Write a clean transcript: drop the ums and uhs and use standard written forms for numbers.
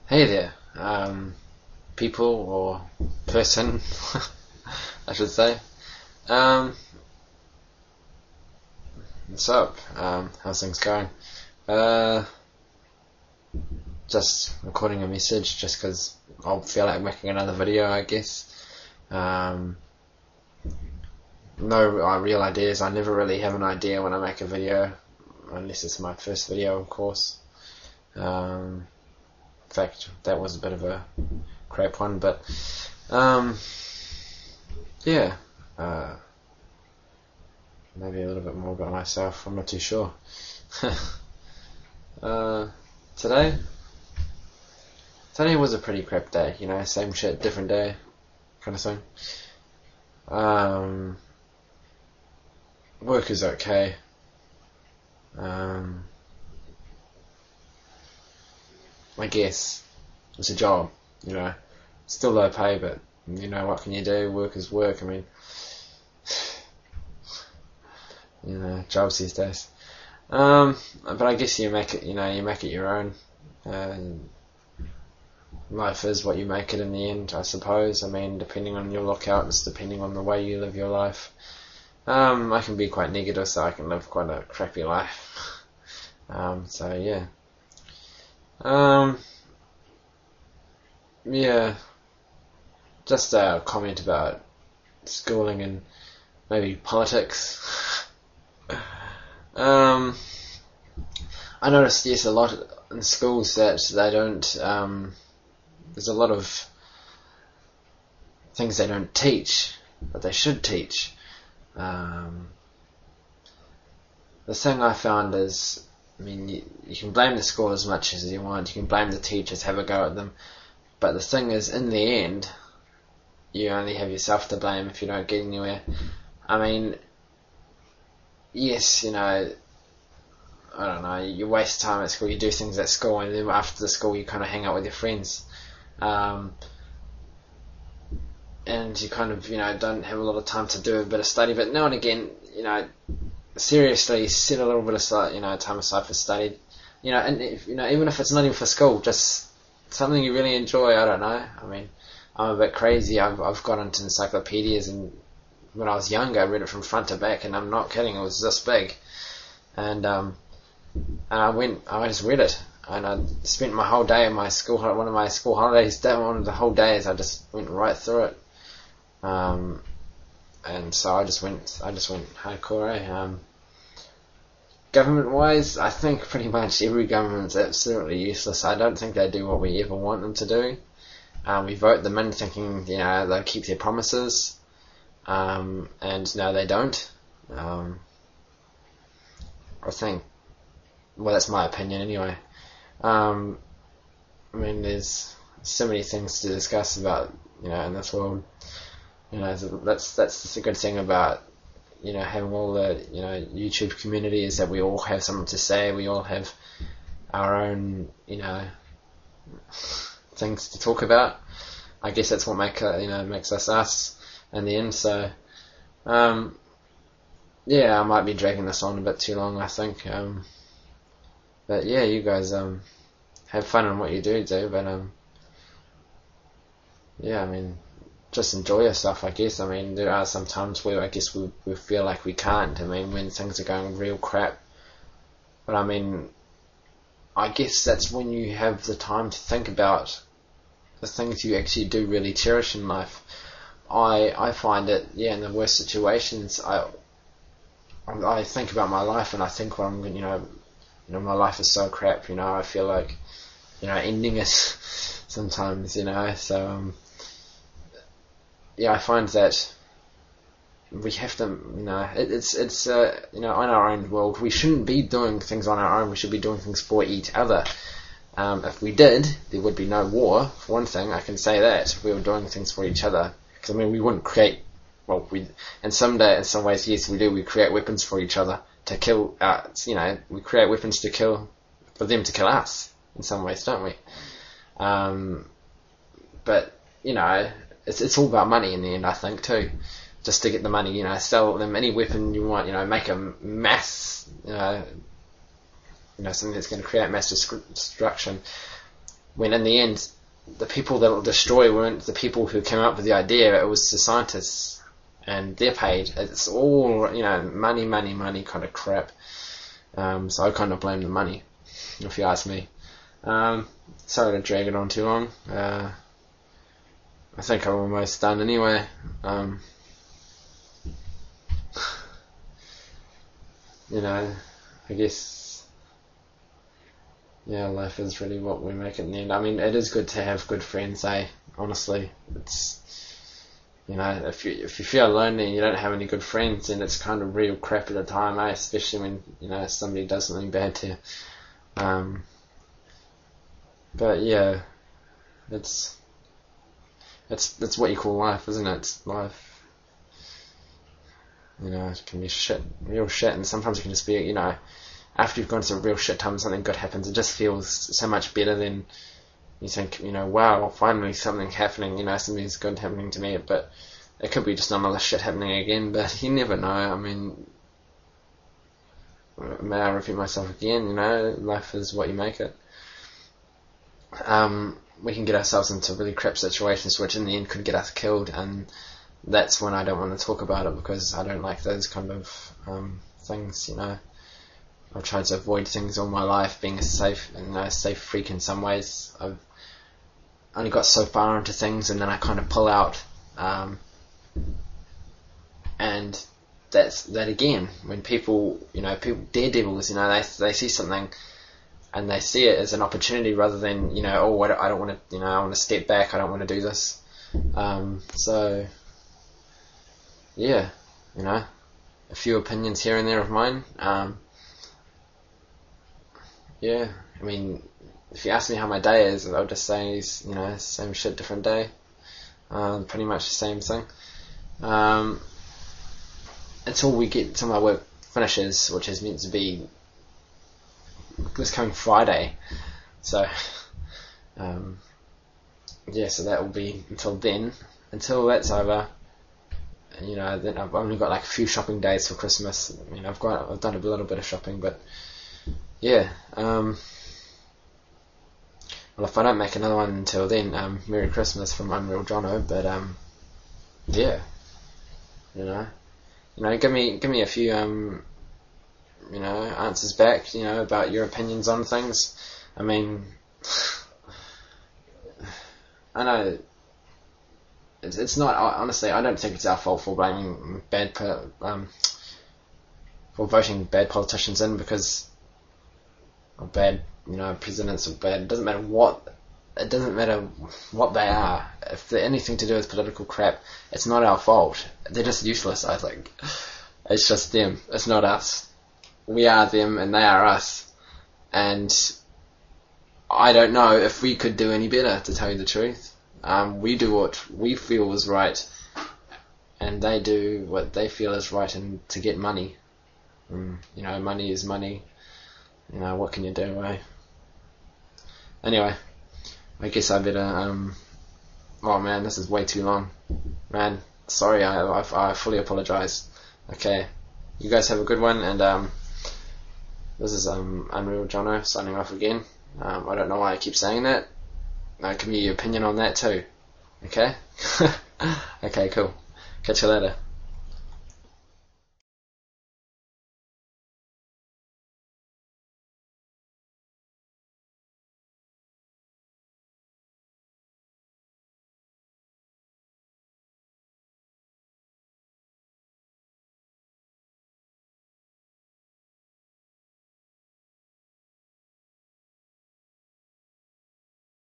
Hey there, people or person, I should say. Um, what's up? How's things going? Uh, just recording a message just 'cause I'll feel like making another video, I guess. Um, no real ideas. I never really have an idea when I make a video, unless it's my first video, of course. In fact, that was a bit of a crap one, but yeah, maybe a little bit more about myself. I'm not too sure. uh, today, today was a pretty crap day. Same shit, different day, kind of thing. Work is okay. I guess it's a job. Still low pay, but what can you do? Work is work. I mean, jobs these days. But I guess you make it. You make it your own. Life is what you make it in the end, I suppose. I mean, depending on your lookouts, depending on the way you live your life. I can be quite negative, so I can live quite a crappy life. So yeah. Yeah. Just a comment about schooling and maybe politics. I noticed, yes, a lot in schools that they don't, there's a lot of things they don't teach, but they should teach. The thing I found is, I mean, you can blame the school as much as you want, you can blame the teachers, have a go at them, but the thing is, in the end, you only have yourself to blame if you don't get anywhere. I mean, yes, I don't know, you waste time at school, you do things at school, and then after the school you kind of hang out with your friends. And you kind of, don't have a lot of time to do a bit of study, but now and again, seriously set a little bit of, time aside for study. And even if it's not even for school, just something you really enjoy, I don't know. I mean, I'm a bit crazy. I've got into encyclopedias, and when I was younger, I read it from front to back, and I'm not kidding, it was this big. And I just read it, and I spent my whole day in my school, one of my school holidays, one of the whole days, I just went right through it. And so I just went hardcore. Government-wise, I think pretty much every government's absolutely useless. I don't think they do what we ever want them to do. We vote them in thinking, they'll keep their promises, and no, they don't. I think, well, that's my opinion anyway. I mean, there's so many things to discuss about, in this world. That's the good thing about, having all the, YouTube community, is that we all have something to say. We all have our own, things to talk about. I guess that's what makes us us in the end. So, yeah, I might be dragging this on a bit too long, I think. But yeah, you guys have fun in what you do. But yeah, I mean, just enjoy yourself, I guess. I mean, there are some times where I guess we feel like we can't. I mean, when things are going real crap. But I mean, I guess that's when you have the time to think about the things you actually do really cherish in life. I find it, in the worst situations, I think about my life, and I think when my life is so crap, I feel like, ending it sometimes, so, I find that we have to, it's on our own world. We shouldn't be doing things on our own. We should be doing things for each other. If we did, there would be no war. For one thing, I can say that we were doing things for each other. Because I mean, we wouldn't create. Well, in some ways, yes, we do. We create weapons for each other to kill. We create weapons for them to kill us. In some ways, don't we? But it's all about money in the end, I think, too. Just to get the money, sell them any weapon you want, make a mass, something that's going to create mass destruction. when in the end, the people that will destroy weren't the people who came up with the idea, it was the scientists, and they're paid. It's all, money kind of crap. So I kind of blame the money, if you ask me. Sorry to drag it on too long. I think I'm almost done anyway. I guess, life is really what we make it in the end. I mean, it is good to have good friends, honestly. It's, if you feel lonely and you don't have any good friends, then it's kind of real crap at the time, especially when, somebody does something bad to you. But yeah, it's what you call life, isn't it? It's life. It can be real shit, and sometimes it can just be, after you've gone through a real shit time and something good happens, it just feels so much better than you think, wow, finally something happening, something's good happening to me, but it could be just another shit happening again, but you never know. I mean, may I repeat myself again, life is what you make it. We can get ourselves into really crap situations which in the end could get us killed, and that's when I don't want to talk about it, because I don't like those kind of things. I've tried to avoid things all my life, being a safe freak in some ways. I've only got so far into things, and then I kind of pull out, and that's that again. When people daredevils, they see something and they see it as an opportunity rather than, I don't want to, I want to step back, I don't want to do this. So, yeah, a few opinions here and there of mine. Yeah, I mean, if you ask me how my day is, I'll just say, same shit, different day. Pretty much the same thing. Until my work finishes, which is meant to be this coming Friday. So, so that will be until then. Until that's over, then I've only got like a few shopping days for Christmas. I mean, I've done a little bit of shopping, but yeah. Well, if I don't make another one until then, Merry Christmas from Unrealjono. But yeah, give me a few answers back, about your opinions on things. I mean, I know it's not, honestly, I don't think it's our fault for blaming for voting bad politicians in, because, or bad, presidents, or bad, it doesn't matter what they are. If they're anything to do with political crap, it's not our fault. They're just useless, I think. It's just them, it's not us. We are them and they are us, and I don't know if we could do any better, to tell you the truth. We do what we feel is right, and they do what they feel is right, and to get money. Money is money. What can you do, Anyway, I guess I better, oh man, this is way too long. Man, sorry, I fully apologize. Okay, you guys have a good one, and this is Unrealjono signing off again. I don't know why I keep saying that. Give me your opinion on that too. Okay? Okay, cool. Catch you later.